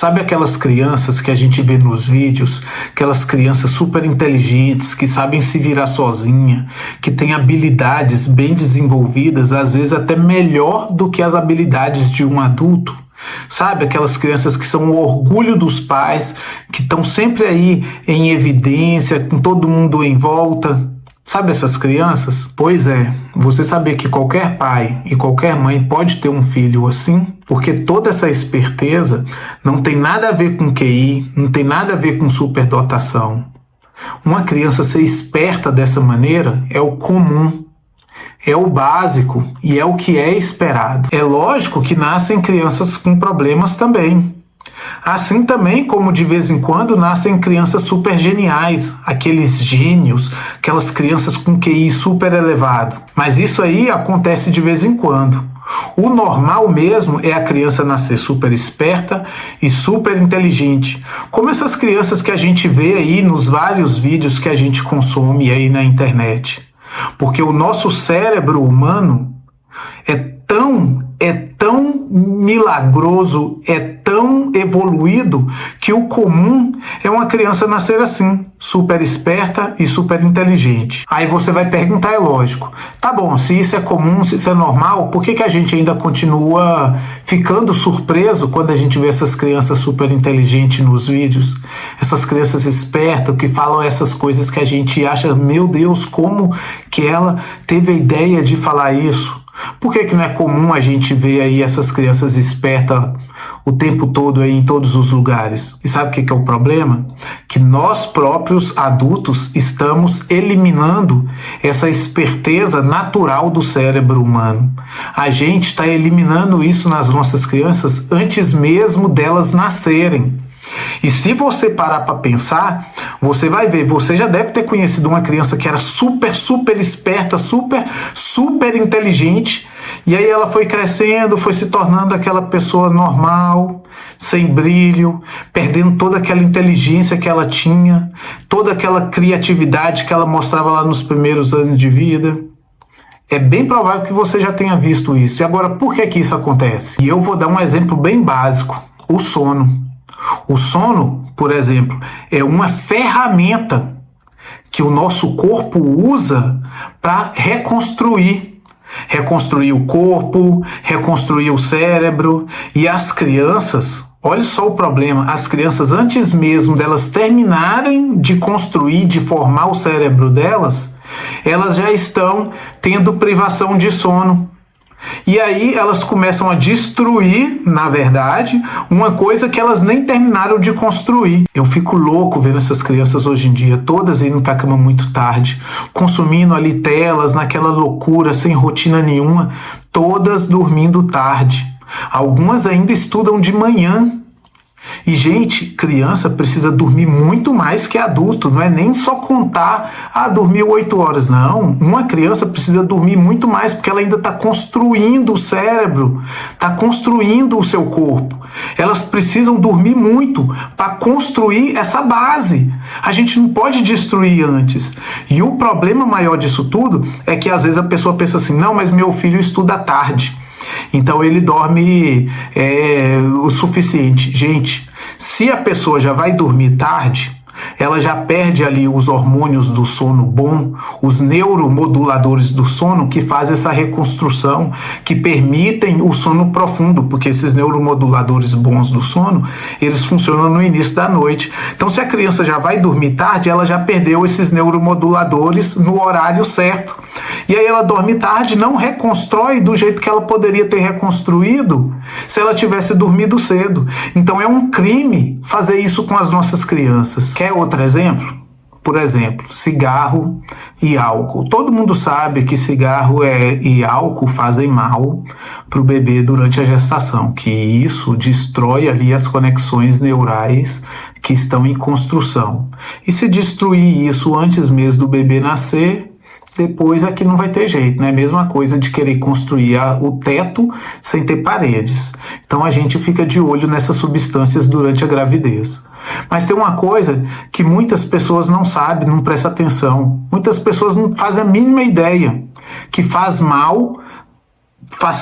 Sabe aquelas crianças que a gente vê nos vídeos, aquelas crianças super inteligentes, que sabem se virar sozinha, que têm habilidades bem desenvolvidas, às vezes até melhor do que as habilidades de um adulto? Sabe, aquelas crianças que são o orgulho dos pais, que estão sempre aí em evidência, com todo mundo em volta. Sabe essas crianças? Pois é, você sabia que qualquer pai e qualquer mãe pode ter um filho assim? Porque toda essa esperteza não tem nada a ver com QI, não tem nada a ver com superdotação. Uma criança ser esperta dessa maneira é o comum, é o básico e é o que é esperado. É lógico que nascem crianças com problemas também. Assim também como de vez em quando nascem crianças super geniais, aqueles gênios, aquelas crianças com QI super elevado. Mas isso aí acontece de vez em quando. O normal mesmo é a criança nascer super esperta e super inteligente, como essas crianças que a gente vê aí nos vários vídeos que a gente consome aí na internet. Porque o nosso cérebro humano é tão milagroso, é tão evoluído, que o comum é uma criança nascer assim, super esperta e super inteligente. Aí você vai perguntar, é lógico, tá bom, se isso é comum, se isso é normal, por que a gente ainda continua ficando surpreso quando a gente vê essas crianças super inteligentes nos vídeos? Essas crianças espertas que falam essas coisas que a gente acha, meu Deus, como que ela teve a ideia de falar isso? Por que não é comum a gente ver aí essas crianças espertas o tempo todo aí em todos os lugares? E sabe o que é o problema? Que nós próprios adultos estamos eliminando essa esperteza natural do cérebro humano. A gente está eliminando isso nas nossas crianças antes mesmo delas nascerem. E se você parar para pensar, você vai ver, você já deve ter conhecido uma criança que era super esperta, super inteligente, e aí ela foi crescendo, foi se tornando aquela pessoa normal, sem brilho, perdendo toda aquela inteligência que ela tinha, toda aquela criatividade que ela mostrava lá nos primeiros anos de vida. É bem provável que você já tenha visto isso. E agora, por que isso acontece? E eu vou dar um exemplo bem básico: o sono. O sono, por exemplo, é uma ferramenta que o nosso corpo usa para reconstruir o corpo, reconstruir o cérebro. E as crianças, olha só o problema, as crianças, antes mesmo delas terminarem de construir, de formar o cérebro delas, elas já estão tendo privação de sono. E aí elas começam a destruir, na verdade, uma coisa que elas nem terminaram de construir. Eu fico louco vendo essas crianças hoje em dia, todas indo para a cama muito tarde, consumindo ali telas, naquela loucura, sem rotina nenhuma, todas dormindo tarde. Algumas ainda estudam de manhã. E, gente, criança precisa dormir muito mais que adulto, não é nem só contar, dormiu 8 horas, não. Uma criança precisa dormir muito mais, porque ela ainda está construindo o cérebro, está construindo o seu corpo. Elas precisam dormir muito para construir essa base. A gente não pode destruir antes. E o problema maior disso tudo é que às vezes a pessoa pensa assim, não, mas meu filho estuda à tarde, então ele dorme o suficiente. Gente, se a pessoa já vai dormir tarde, ela já perde ali os hormônios do sono bom, os neuromoduladores do sono que fazem essa reconstrução, que permitem o sono profundo, porque esses neuromoduladores bons do sono, eles funcionam no início da noite. Então, se a criança já vai dormir tarde, ela já perdeu esses neuromoduladores no horário certo. E aí ela dorme tarde, não reconstrói do jeito que ela poderia ter reconstruído se ela tivesse dormido cedo. Então é um crime fazer isso com as nossas crianças. Quer outro exemplo? Por exemplo, cigarro e álcool. Todo mundo sabe que cigarro e álcool fazem mal para o bebê durante a gestação, que isso destrói ali as conexões neurais que estão em construção. E se destruir isso antes mesmo do bebê nascer, depois aqui não vai ter jeito, né? Mesma coisa de querer construir o teto sem ter paredes. Então a gente fica de olho nessas substâncias durante a gravidez. Mas tem uma coisa que muitas pessoas não sabem, não prestam atenção. Muitas pessoas não fazem a mínima ideia que faz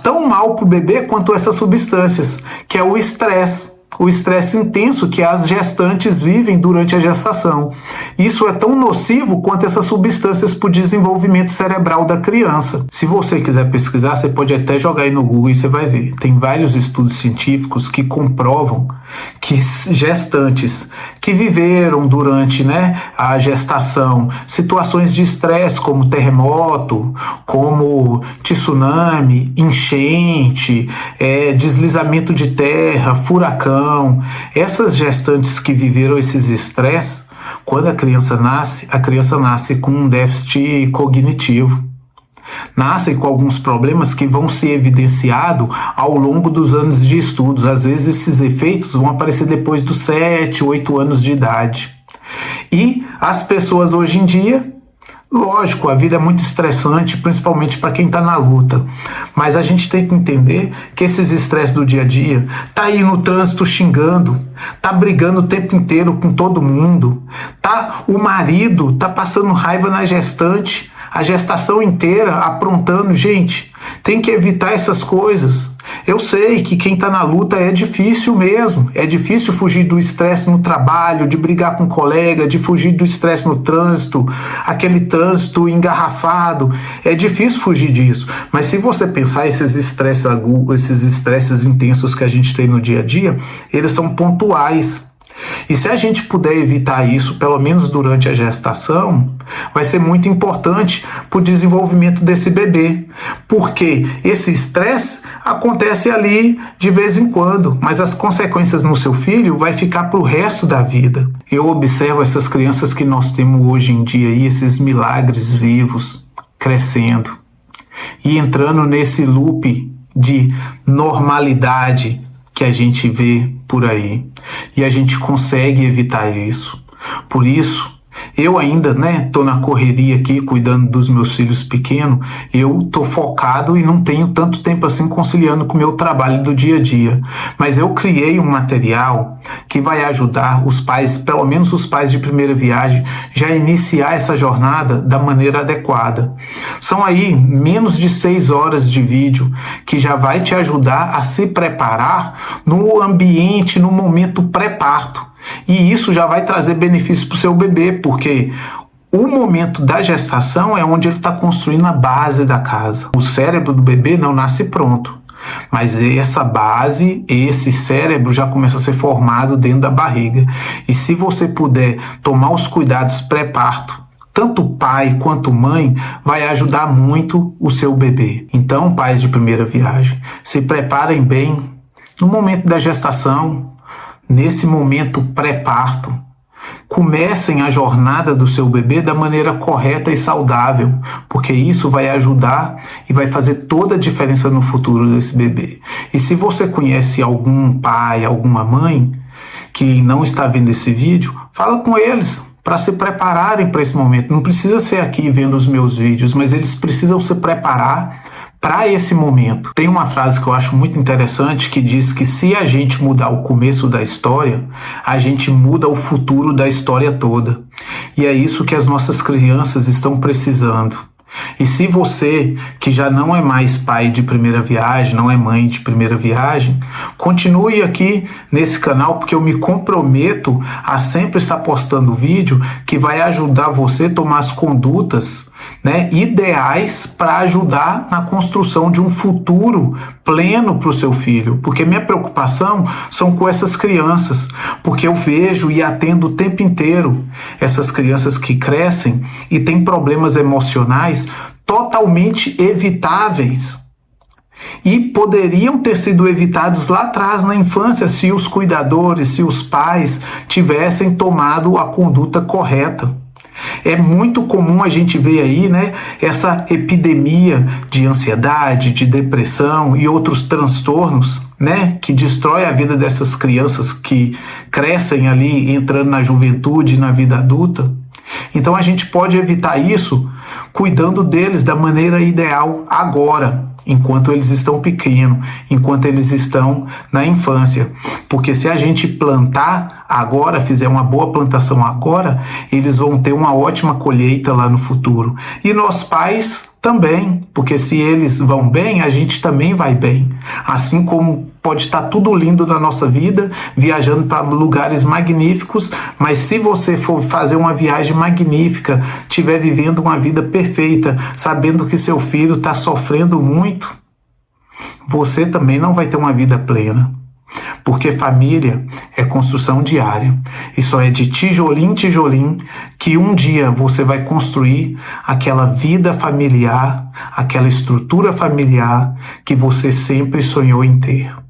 tão mal para o bebê quanto essas substâncias, que é o estresse. o estresse intenso que as gestantes vivem durante a gestação. Isso é tão nocivo quanto essas substâncias para o desenvolvimento cerebral da criança. Se você quiser pesquisar, você pode até jogar aí no Google e você vai ver. Tem vários estudos científicos que comprovam que gestantes que viveram durante, a gestação situações de estresse como terremoto, como tsunami, enchente, deslizamento de terra, furacão, essas gestantes que viveram esses estresses, quando a criança nasce com um déficit cognitivo. Nascem com alguns problemas que vão ser evidenciados ao longo dos anos de estudos. Às vezes esses efeitos vão aparecer depois dos 7, 8 anos de idade. E as pessoas hoje em dia, lógico, a vida é muito estressante, principalmente para quem está na luta. Mas a gente tem que entender que esses estresses do dia a dia, tá aí no trânsito xingando, tá brigando o tempo inteiro com todo mundo, o marido tá passando raiva na gestante, a gestação inteira aprontando. Gente, tem que evitar essas coisas. Eu sei que quem está na luta é difícil mesmo. É difícil fugir do estresse no trabalho, de brigar com um colega, de fugir do estresse no trânsito, aquele trânsito engarrafado. É difícil fugir disso. Mas se você pensar, esses estresses intensos que a gente tem no dia a dia, eles são pontuais. E se a gente puder evitar isso, pelo menos durante a gestação, vai ser muito importante para o desenvolvimento desse bebê. Porque esse estresse acontece ali de vez em quando, mas as consequências no seu filho vai ficar para o resto da vida. Eu observo essas crianças que nós temos hoje em dia, aí, esses milagres vivos, crescendo e entrando nesse loop de normalidade que a gente vê por aí. E a gente consegue evitar isso. Por isso, eu ainda, tô na correria aqui, cuidando dos meus filhos pequenos, eu tô focado e não tenho tanto tempo assim conciliando com o meu trabalho do dia a dia. Mas eu criei um material que vai ajudar os pais, pelo menos os pais de primeira viagem, já a iniciar essa jornada da maneira adequada. São aí menos de 6 horas de vídeo que já vai te ajudar a se preparar no ambiente, no momento pré-parto. E isso já vai trazer benefícios para o seu bebê, porque o momento da gestação é onde ele está construindo a base da casa. O cérebro do bebê não nasce pronto, mas essa base, esse cérebro já começa a ser formado dentro da barriga. E se você puder tomar os cuidados pré-parto, tanto pai quanto mãe, vai ajudar muito o seu bebê. Então, pais de primeira viagem, se preparem bem no momento da gestação, nesse momento pré-parto. Comecem a jornada do seu bebê da maneira correta e saudável, porque isso vai ajudar e vai fazer toda a diferença no futuro desse bebê. E se você conhece algum pai, alguma mãe que não está vendo esse vídeo, fala com eles para se prepararem para esse momento. Não precisa ser aqui vendo os meus vídeos, mas eles precisam se preparar para esse momento. Tem uma frase que eu acho muito interessante que diz que se a gente mudar o começo da história, a gente muda o futuro da história toda. E é isso que as nossas crianças estão precisando. E se você, que já não é mais pai de primeira viagem, não é mãe de primeira viagem, continue aqui nesse canal, porque eu me comprometo a sempre estar postando vídeo que vai ajudar você a tomar as condutas ideais para ajudar na construção de um futuro pleno para o seu filho, porque minha preocupação são com essas crianças, porque eu vejo e atendo o tempo inteiro essas crianças que crescem e têm problemas emocionais totalmente evitáveis e poderiam ter sido evitados lá atrás na infância se os cuidadores, se os pais tivessem tomado a conduta correta. É muito comum a gente ver aí, essa epidemia de ansiedade, de depressão e outros transtornos, que destrói a vida dessas crianças que crescem ali, entrando na juventude, na vida adulta. Então a gente pode evitar isso cuidando deles da maneira ideal agora, enquanto eles estão pequenos, enquanto eles estão na infância. Porque se a gente plantar agora, fizer uma boa plantação agora, eles vão ter uma ótima colheita lá no futuro. E nós pais também, porque se eles vão bem, a gente também vai bem. Assim como pode estar tudo lindo na nossa vida, viajando para lugares magníficos, mas se você for fazer uma viagem magnífica, estiver vivendo uma vida perfeita, sabendo que seu filho está sofrendo muito, você também não vai ter uma vida plena. Porque família é construção diária. E só é de tijolinho em tijolinho que um dia você vai construir aquela vida familiar, aquela estrutura familiar que você sempre sonhou em ter.